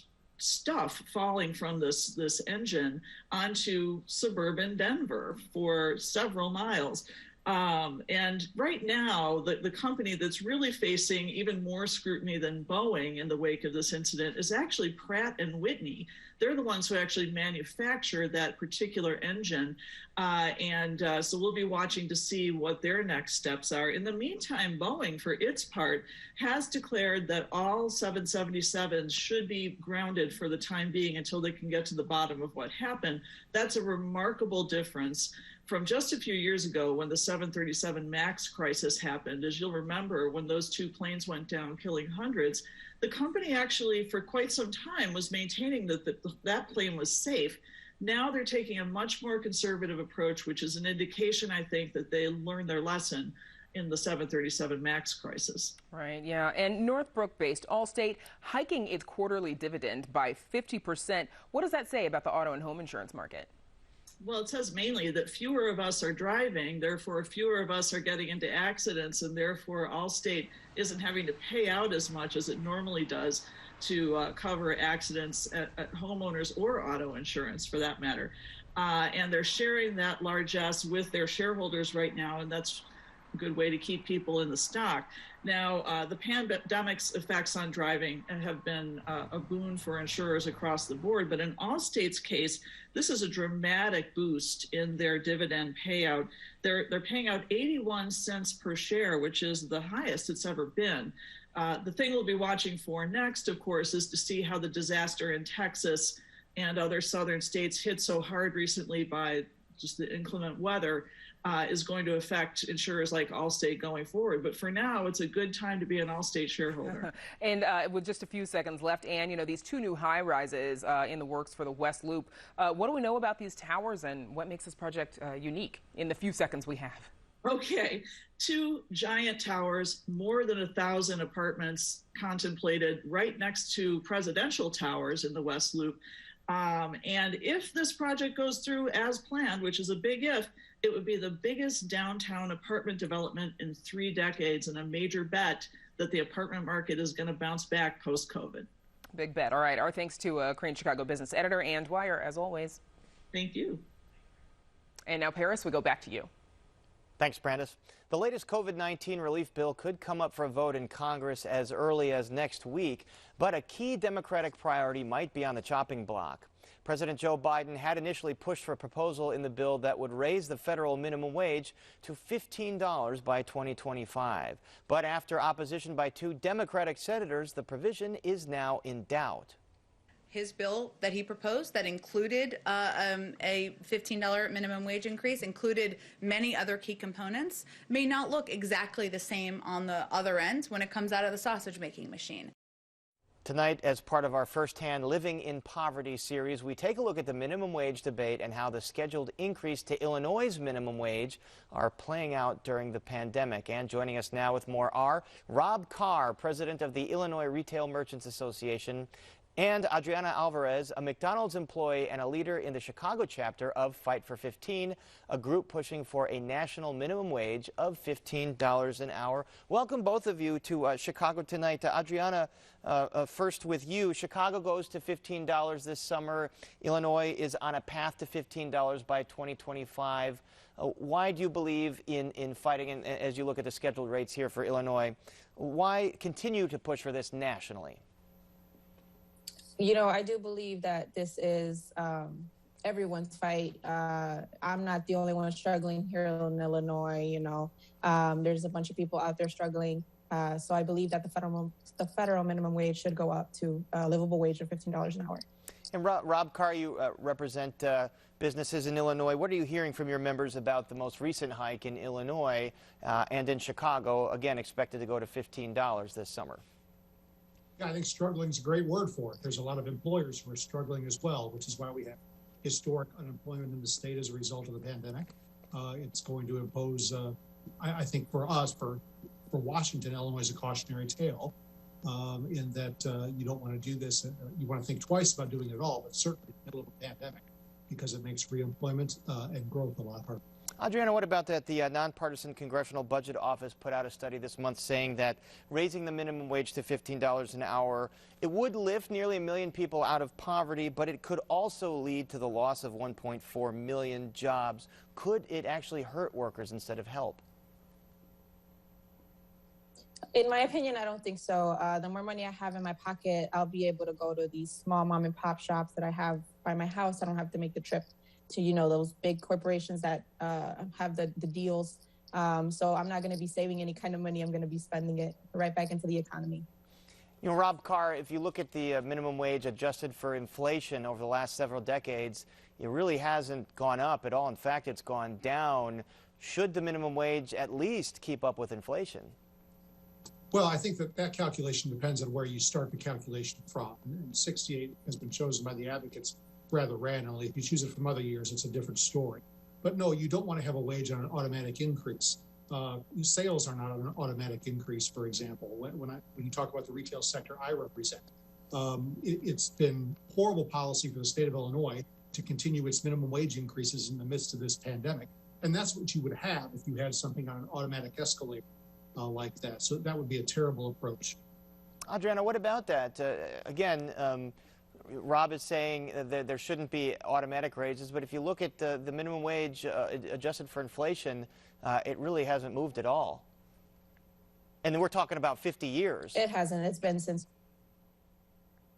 stuff falling from this engine onto suburban Denver for several miles. And right now, the company that's really facing even more scrutiny than Boeing in the wake of this incident is actually Pratt & Whitney. They're the ones who actually manufacture that particular engine. So we'll be watching to see what their next steps are. In the meantime, Boeing, for its part, has declared that all 777s should be grounded for the time being until they can get to the bottom of what happened. That's a remarkable difference from just a few years ago when the 737 MAX crisis happened. As you'll remember, when those two planes went down, killing hundreds, the company actually for quite some time was maintaining that plane was safe. Now they're taking a much more conservative approach, which is an indication, I think, that they learned their lesson in the 737 MAX crisis. Right, yeah. And Northbrook-based Allstate hiking its quarterly dividend by 50%. What does that say about the auto and home insurance market? Well, it says mainly that fewer of us are driving, therefore fewer of us are getting into accidents, and therefore Allstate isn't having to pay out as much as it normally does to cover accidents at homeowners or auto insurance, for that matter. And they're sharing that largesse with their shareholders right now, and that's a good way to keep people in the stock. Now, the pandemic's effects on driving have been a boon for insurers across the board, but in Allstate's case, this is a dramatic boost in their dividend payout. They're paying out 81 cents per share, which is the highest it's ever been. The thing we'll be watching for next, of course, is to see how the disaster in Texas and other southern states hit so hard recently by just the inclement weather is going to affect insurers like Allstate going forward. But for now, it's a good time to be an Allstate shareholder. And with just a few seconds left, Ann, these two new high-rises in the works for the West Loop. What do we know about these towers and what makes this project unique in the few seconds we have? Okay, two giant towers, more than 1,000 apartments contemplated right next to presidential towers in the West Loop. And if this project goes through as planned, which is a big if, it would be the biggest downtown apartment development in 3 decades and a major bet that the apartment market is going to bounce back post-COVID. Big bet. All right. Our thanks to Crane Chicago business editor Ann Dwyer, as always. Thank you. And now, Paris, we go back to you. Thanks, Brandis. The latest COVID-19 relief bill could come up for a vote in Congress as early as next week, but a key Democratic priority might be on the chopping block. President Joe Biden had initially pushed for a proposal in the bill that would raise the federal minimum wage to $15 by 2025. But after opposition by 2 Democratic senators, the provision is now in doubt. His bill that he proposed that included a $15 minimum wage increase, included many other key components, may not look exactly the same on the other end when it comes out of the sausage-making machine. Tonight, as part of our Firsthand Living in Poverty series, we take a look at the minimum wage debate and how the scheduled increase to Illinois' minimum wage are playing out during the pandemic. And joining us now with more are Rob Carr, president of the Illinois Retail Merchants Association, and Adriana Alvarez, a McDonald's employee and a leader in the Chicago chapter of Fight for 15, a group pushing for a national minimum wage of $15 an hour. Welcome, both of you, to Chicago tonight. Adriana, first with you. Chicago goes to $15 this summer. Illinois is on a path to $15 by 2025. Why do you believe in fighting, and as you look at the scheduled rates here for Illinois, why continue to push for this nationally? You know, I do believe that this is everyone's fight. I'm not the only one struggling here in Illinois. You know, there's a bunch of people out there struggling. So I believe that the federal minimum wage should go up to a livable wage of $15 an hour. And Rob Carr, you represent businesses in Illinois. What are you hearing from your members about the most recent hike in Illinois and in Chicago, again, expected to go to $15 this summer? Yeah, I think struggling is a great word for it. There's a lot of employers who are struggling as well, which is why we have historic unemployment in the state as a result of the pandemic. It's going to impose, I think for us, for Washington, Illinois is a cautionary tale in that you don't want to do this. You want to think twice about doing it at all, but certainly in the middle of a pandemic, because it makes reemployment and growth a lot harder. Adriana, what about that? The Nonpartisan Congressional Budget Office put out a study this month saying that raising the minimum wage to $15 an hour, it would lift nearly 1 million people out of poverty, but it could also lead to the loss of 1.4 million jobs. Could it actually hurt workers instead of help? In my opinion, I don't think so. The more money I have in my pocket, I'll be able to go to these small mom and pop shops that I have by my house. I don't have to make the trip to, you know, those big corporations that have the deals. So I'm not going to be saving any kind of money. I'm going to be spending it right back into the economy. You know, Rob Carr, if you look at the minimum wage adjusted for inflation over the last several decades, it really hasn't gone up at all. In fact, it's gone down. Should the minimum wage at least keep up with inflation? Well, I think that calculation depends on where you start the calculation from. And 68 has been chosen by the advocates rather randomly. If you choose it from other years, it's a different story. But no, you don't want to have a wage on an automatic increase. Sales are not on an automatic increase, for example. When you talk about the retail sector I represent, it's been horrible policy for the state of Illinois to continue its minimum wage increases in the midst of this pandemic. And that's what you would have if you had something on an automatic escalator like that. So that would be a terrible approach. Adriana, what about that? Again, Rob is saying that there shouldn't be automatic raises, but if you look at the minimum wage adjusted for inflation, it really hasn't moved at all. And we're talking about 50 years. It hasn't. It's been since,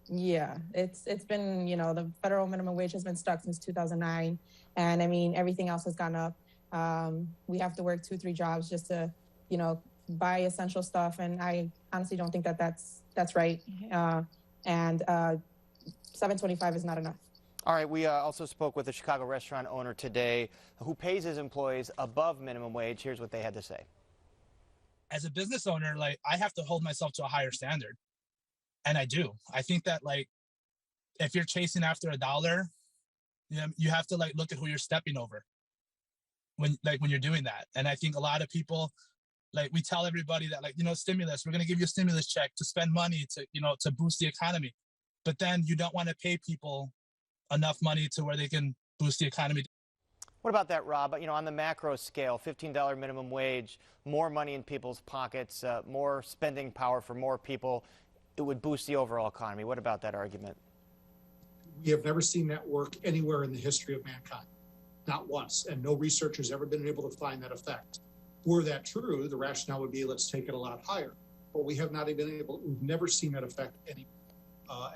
yeah, it's been, you know, the federal minimum wage has been stuck since 2009. And I mean, everything else has gone up. We have to work 2-3 jobs just to, you know, buy essential stuff. And I honestly don't think that that's right. And $7.25 is not enough. All right, we also spoke with a Chicago restaurant owner today who pays his employees above minimum wage. Here's what they had to say. As a business owner, like, I have to hold myself to a higher standard. And I do. I think that, like, if you're chasing after $1, you have to, like, look at who you're stepping over when you're doing that. And I think a lot of people, like, we tell everybody that, like, you know, stimulus, we're going to give you a stimulus check to spend money to, you know, to boost the economy. But then you don't want to pay people enough money to where they can boost the economy. What about that, Rob? You know, on the macro scale, $15 minimum wage, more money in people's pockets, more spending power for more people, it would boost the overall economy. What about that argument? We have never seen that work anywhere in the history of mankind, not once, and no researcher's ever been able to find that effect. Were that true, the rationale would be let's take it a lot higher. But we have not even we've never seen that effect anywhere.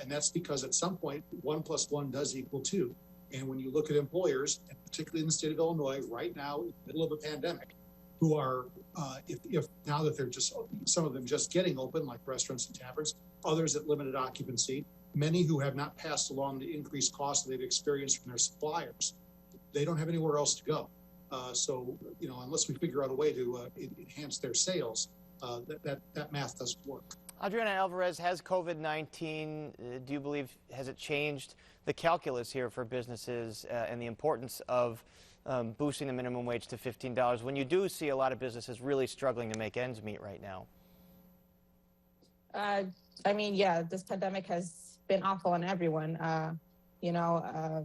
And that's because at some point, 1 + 1 does equal 2. And when you look at employers, and particularly in the state of Illinois, right now, in the middle of a pandemic, who are, if now that they're just, some of them just getting open, like restaurants and taverns, others at limited occupancy, many who have not passed along the increased costs that they've experienced from their suppliers, they don't have anywhere else to go. So, you know, unless we figure out a way to enhance their sales, that math doesn't work. Adriana Alvarez, has COVID-19, do you believe, has it changed the calculus here for businesses and the importance of boosting the minimum wage to $15 when you do see a lot of businesses really struggling to make ends meet right now? I mean, yeah, this pandemic has been awful on everyone. You know,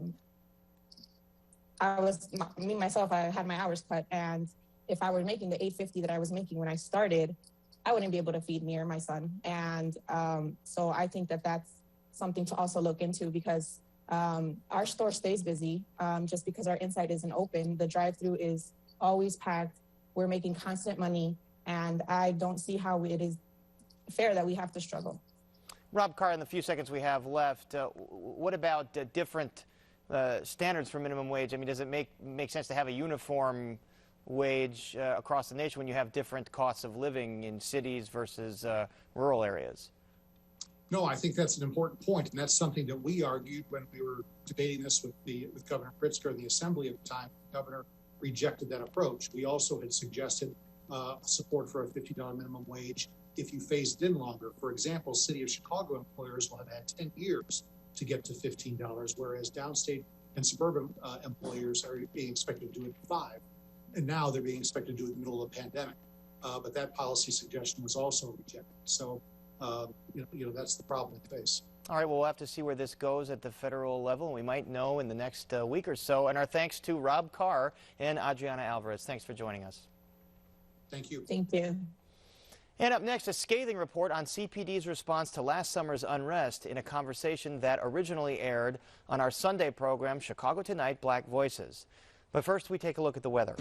myself, I had my hours cut, and if I were making the $8.50 that I was making when I started, I wouldn't be able to feed me or my son. And so I think that that's something to also look into, because our store stays busy just because our inside isn't open. The drive-through is always packed. We're making constant money, and I don't see how it is fair that we have to struggle. Rob Carr, in the few seconds we have left, what about different standards for minimum wage? I mean, does it make sense to have a uniform wage across the nation when you have different costs of living in cities versus rural areas? No, I think that's an important point, and that's something that we argued when we were debating this with Governor Pritzker in the Assembly at the time. The governor rejected that approach. We also had suggested support for a $50 minimum wage if you phased in longer. For example, City of Chicago employers will have had 10 years to get to $15, whereas downstate and suburban employers are being expected to do it in 5. And now they're being expected to do it in the middle of the pandemic. But that policy suggestion was also rejected. So, that's the problem we face. All right, well, we'll have to see where this goes at the federal level. We might know in the next week or so. And our thanks to Rob Carr and Adriana Alvarez. Thanks for joining us. Thank you. Thank you. And up next, a scathing report on CPD's response to last summer's unrest in a conversation that originally aired on our Sunday program, Chicago Tonight, Black Voices. But first, we take a look at the weather.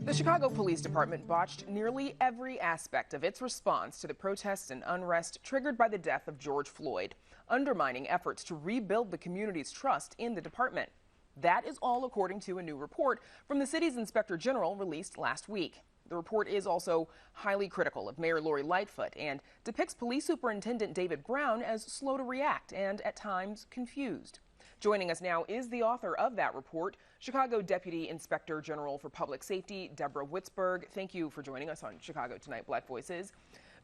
The Chicago Police Department botched nearly every aspect of its response to the protests and unrest triggered by the death of George Floyd, undermining efforts to rebuild the community's trust in the department. That is all according to a new report from the city's Inspector General released last week. The report is also highly critical of Mayor Lori Lightfoot and depicts Police Superintendent David Brown as slow to react and at times confused. Joining us now is the author of that report, Chicago Deputy Inspector General for Public Safety, Deborah Witzberg. Thank you for joining us on Chicago Tonight, Black Voices.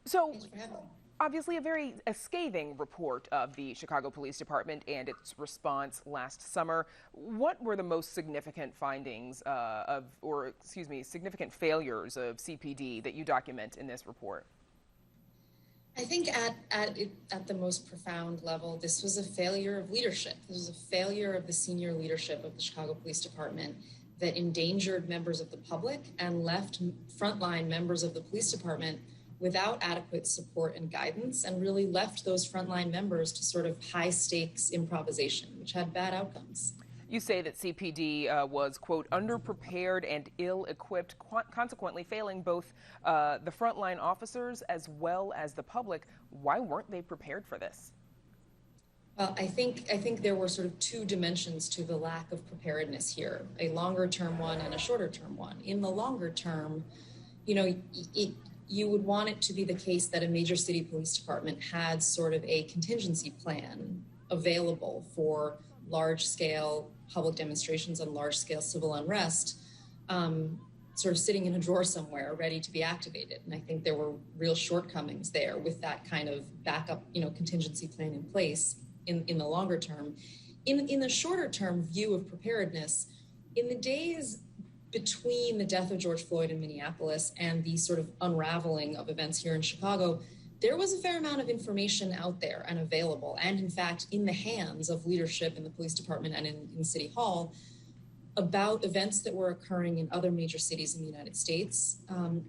So, obviously a scathing report of the Chicago Police Department and its response last summer. What were the most significant findings significant failures of CPD that you document in this report? I think at the most profound level, this was a failure of leadership. This was a failure of the senior leadership of the Chicago Police Department that endangered members of the public and left frontline members of the police department without adequate support and guidance, and really left those frontline members to sort of high stakes improvisation, which had bad outcomes. You say that CPD was, quote, underprepared and ill-equipped, consequently failing both the frontline officers as well as the public. Why weren't they prepared for this? Well, I think there were sort of two dimensions to the lack of preparedness here, a longer-term one and a shorter-term one. In the longer term, you would want it to be the case that a major city police department had sort of a contingency plan available for large-scale public demonstrations and large-scale civil unrest, sort of sitting in a drawer somewhere ready to be activated. And I think there were real shortcomings there with that kind of backup, contingency plan in place in the longer term. In the shorter term view of preparedness, in the days between the death of George Floyd in Minneapolis and the sort of unraveling of events here in Chicago, there was a fair amount of information out there and available, and in fact, in the hands of leadership in the police department and in City Hall, about events that were occurring in other major cities in the United States,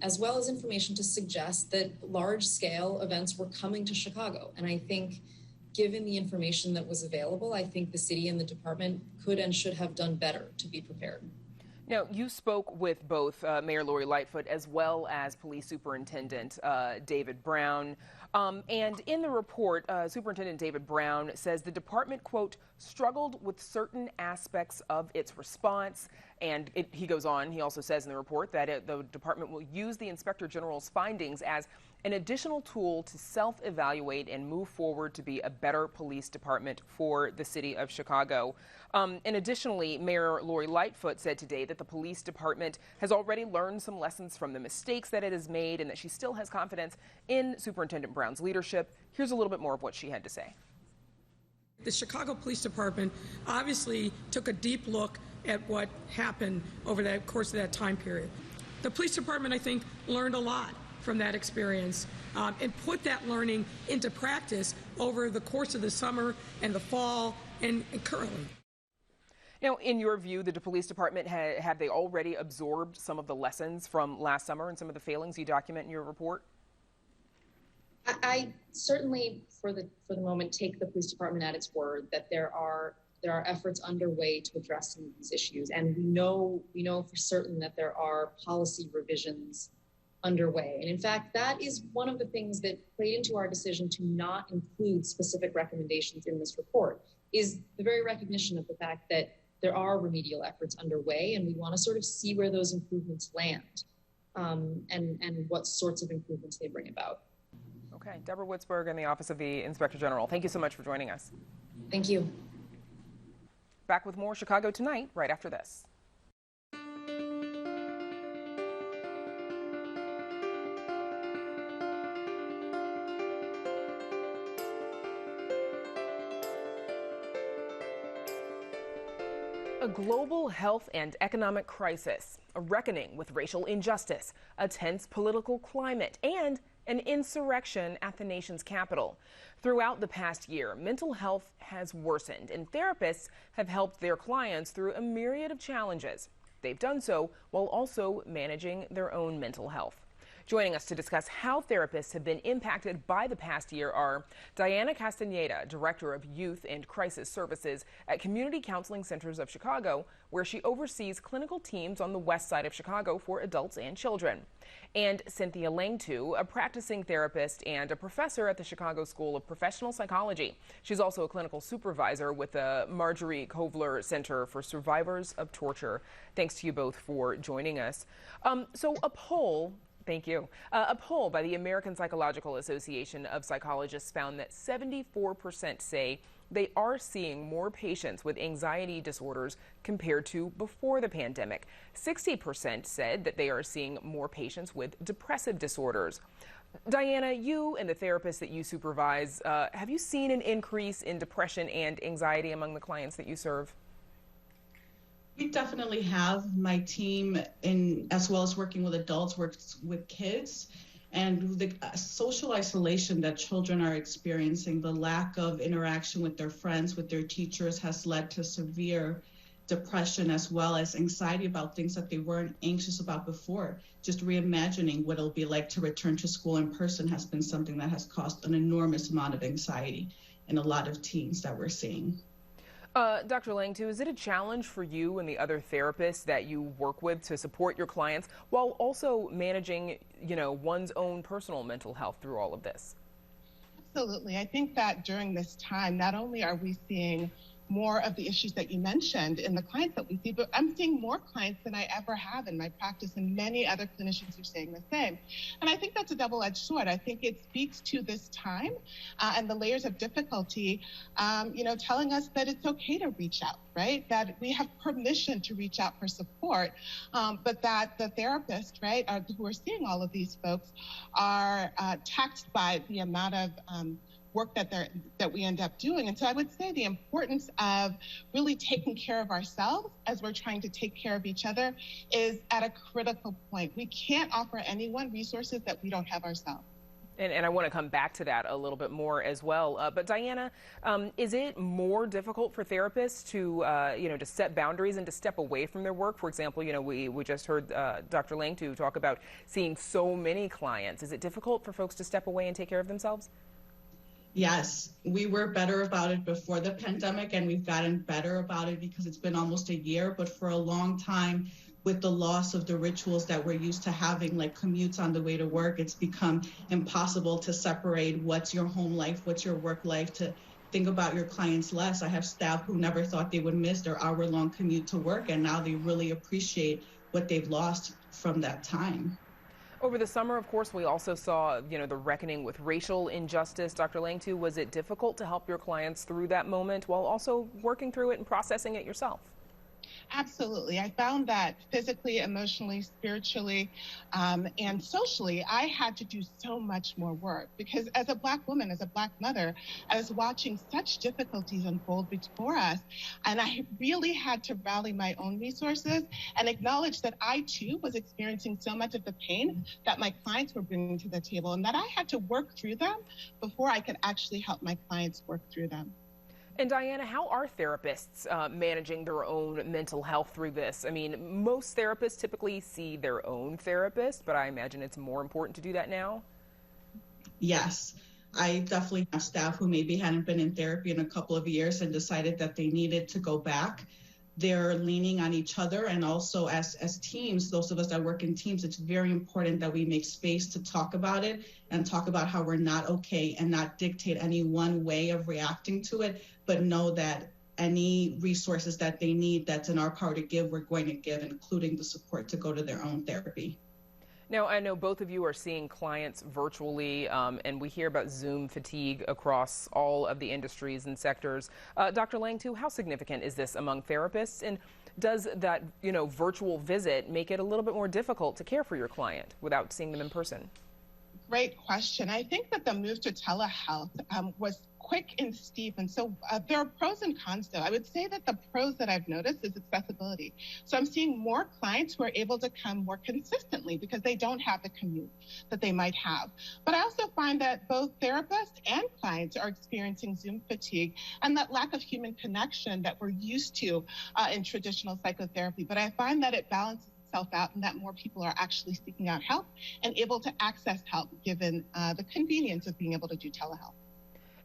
as well as information to suggest that large-scale events were coming to Chicago. And I think, given the information that was available, I think the city and the department could and should have done better to be prepared. Now, you spoke with both Mayor Lori Lightfoot as well as Police Superintendent David Brown. And in the report, Superintendent David Brown says the department, quote, struggled with certain aspects of its response. And he goes on, he also says in the report that the department will use the Inspector General's findings as an additional tool to self-evaluate and move forward to be a better police department for the city of Chicago. And additionally, Mayor Lori Lightfoot said today that the police department has already learned some lessons from the mistakes that it has made and that she still has confidence in Superintendent Brown's leadership. Here's a little bit more of what she had to say. The Chicago Police Department obviously took a deep look at what happened over the course of that time period. The police department, I think, learned a lot from that experience and put that learning into practice over the course of the summer and the fall and currently. Now, in your view, the police department, have they already absorbed some of the lessons from last summer and some of the failings you document in your report? I certainly, for the moment, take the police department at its word that there are are efforts underway to address some of these issues, and we know for certain that there are policy revisions underway. And in fact, that is one of the things that played into our decision to not include specific recommendations in this report, is the very recognition of the fact that there are remedial efforts underway, and we want to sort of see where those improvements land, and what sorts of improvements they bring about. Okay, Deborah Woodsburg in the Office of the Inspector General. Thank you so much for joining us. Thank you. Back with more Chicago Tonight right after this. A global health and economic crisis, a reckoning with racial injustice, a tense political climate, and an insurrection at the nation's capital. Throughout the past year, mental health has worsened, and therapists have helped their clients through a myriad of challenges. They've done so while also managing their own mental health. Joining us to discuss how therapists have been impacted by the past year are Diana Castaneda, Director of Youth and Crisis Services at Community Counseling Centers of Chicago, where she oversees clinical teams on the west side of Chicago for adults and children, and Cynthia Langtu, a practicing therapist and a professor at the Chicago School of Professional Psychology. She's also a clinical supervisor with the Marjorie Kovler Center for Survivors of Torture. Thanks to you both for joining us. Thank you. A poll by the American Psychological Association of Psychologists found that 74% say they are seeing more patients with anxiety disorders compared to before the pandemic. 60% said that they are seeing more patients with depressive disorders. Diana, you and the therapists that you supervise, have you seen an increase in depression and anxiety among the clients that you serve? We definitely have. My team, as well as working with adults, works with kids. And the social isolation that children are experiencing, the lack of interaction with their friends, with their teachers, has led to severe depression, as well as anxiety about things that they weren't anxious about before. Just reimagining what it'll be like to return to school in person has been something that has caused an enormous amount of anxiety in a lot of teens that we're seeing. Dr. Langtu, is it a challenge for you and the other therapists that you work with to support your clients while also managing, one's own personal mental health through all of this? Absolutely. I think that during this time, not only are we seeing more of the issues that you mentioned in the clients that we see, but I'm seeing more clients than I ever have in my practice, and many other clinicians are saying the same. And I think that's a double-edged sword. I think it speaks to this time and the layers of difficulty, telling us that it's okay to reach out, right? That we have permission to reach out for support, but that the therapists, right, who are seeing all of these folks are taxed by the amount of work that we end up doing. And so I would say the importance of really taking care of ourselves as we're trying to take care of each other is at a critical point. We can't offer anyone resources that we don't have ourselves. And I want to come back to that a little bit more as well. But Diana, is it more difficult for therapists to set boundaries and to step away from their work? For example, we just heard Dr. Langtu talk about seeing so many clients. Is it difficult for folks to step away and take care of themselves? Yes, we were better about it before the pandemic, and we've gotten better about it because it's been almost a year. But for a long time, with the loss of the rituals that we're used to having, like commutes on the way to work, it's become impossible to separate what's your home life, what's your work life, to think about your clients less. I have staff who never thought they would miss their hour-long commute to work, and now they really appreciate what they've lost from that time. Over the summer, of course, we also saw, the reckoning with racial injustice. Dr. Langtu, was it difficult to help your clients through that moment while also working through it and processing it yourself? Absolutely. I found that physically, emotionally, spiritually, and socially, I had to do so much more work because as a Black woman, as a Black mother, I was watching such difficulties unfold before us. And I really had to rally my own resources and acknowledge that I too was experiencing so much of the pain that my clients were bringing to the table, and that I had to work through them before I could actually help my clients work through them. And Diana, how are therapists managing their own mental health through this? I mean, most therapists typically see their own therapist, but I imagine it's more important to do that now. Yes. I definitely have staff who maybe hadn't been in therapy in a couple of years and decided that they needed to go back. They're leaning on each other, and also as teams, those of us that work in teams, it's very important that we make space to talk about it and talk about how we're not okay and not dictate any one way of reacting to it, but know that any resources that they need that's in our power to give, we're going to give, including the support to go to their own therapy. Now, I know both of you are seeing clients virtually, and we hear about Zoom fatigue across all of the industries and sectors. Dr. Lang, too, how significant is this among therapists? And does that, virtual visit make it a little bit more difficult to care for your client without seeing them in person? Great question. I think that the move to telehealth was quick and steep. And so there are pros and cons, though. I would say that the pros that I've noticed is accessibility. So I'm seeing more clients who are able to come more consistently because they don't have the commute that they might have. But I also find that both therapists and clients are experiencing Zoom fatigue and that lack of human connection that we're used to in traditional psychotherapy. But I find that it balances itself out and that more people are actually seeking out help and able to access help given the convenience of being able to do telehealth.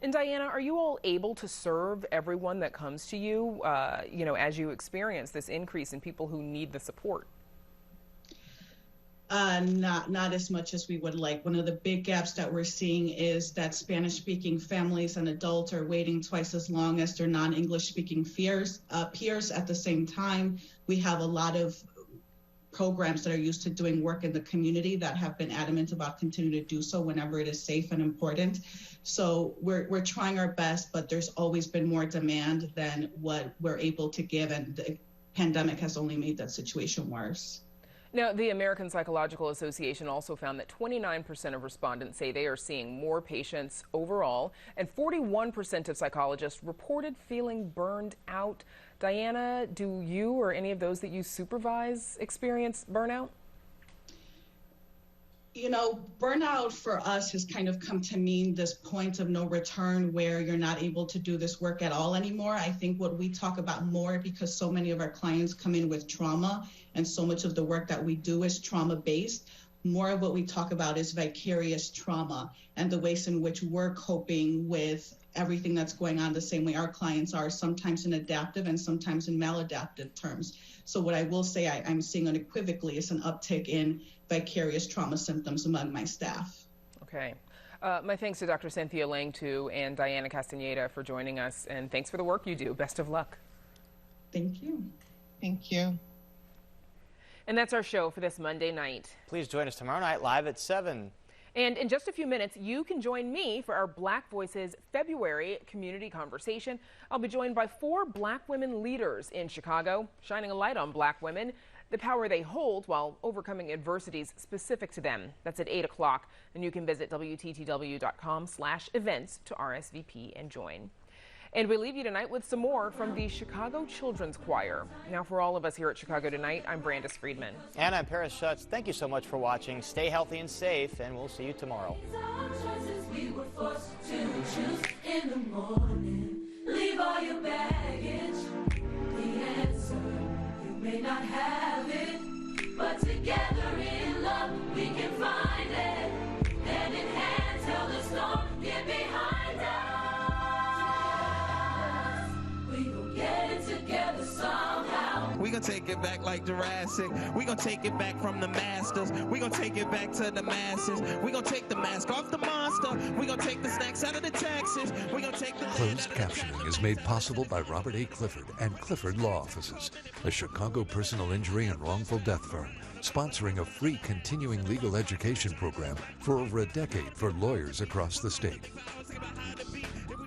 And Diana, are you all able to serve everyone that comes to you, as you experience this increase in people who need the support? Not as much as we would like. One of the big gaps that we're seeing is that Spanish-speaking families and adults are waiting twice as long as their non-English-speaking peers. At the same time, we have a lot of programs that are used to doing work in the community that have been adamant about continuing to do so whenever it is safe and important. So we're trying our best, but there's always been more demand than what we're able to give, and the pandemic has only made that situation worse. Now, the American Psychological Association also found that 29% of respondents say they are seeing more patients overall, and 41% of psychologists reported feeling burned out. Diana, do you or any of those that you supervise experience burnout? Burnout for us has kind of come to mean this point of no return where you're not able to do this work at all anymore. I think what we talk about more, because so many of our clients come in with trauma and so much of the work that we do is trauma-based, more of what we talk about is vicarious trauma and the ways in which we're coping with everything that's going on the same way our clients are, sometimes in adaptive and sometimes in maladaptive terms. So what I will say I'm seeing unequivocally is an uptick in vicarious trauma symptoms among my staff. Okay. My thanks to Dr. Cynthia Lang, too, and Diana Castaneda for joining us, and thanks for the work you do. Best of luck. Thank you. Thank you. And that's our show for this Monday night. Please join us tomorrow night live at 7. And in just a few minutes, you can join me for our Black Voices February community conversation. I'll be joined by 4 Black women leaders in Chicago, shining a light on Black women, the power they hold while overcoming adversities specific to them. That's at 8 o'clock, and you can visit WTTW.com/events to RSVP and join. And we leave you tonight with some more from the Chicago Children's Choir. Now, for all of us here at Chicago Tonight, I'm Brandis Friedman. And I'm Paris Schutz. Thank you so much for watching. Stay healthy and safe, and we'll see you tomorrow. We were forced to choose in the morning. Leave all your baggage. The answer, you may not have it, but together in love we can find it. Hand in hand, tell the storm, get behind us. Get it together somehow. We gonna take it back like Jurassic. We gonna take it back from the masters. We gonna take it back to the masses. We gonna take the mask off the monster. We gonna take the snacks out of the taxes. We gonna take the Closed captioning is made possible by Robert A. Clifford and Clifford Law Offices, a Chicago personal injury and wrongful death firm, sponsoring a free continuing legal education program for over a decade for lawyers across the state.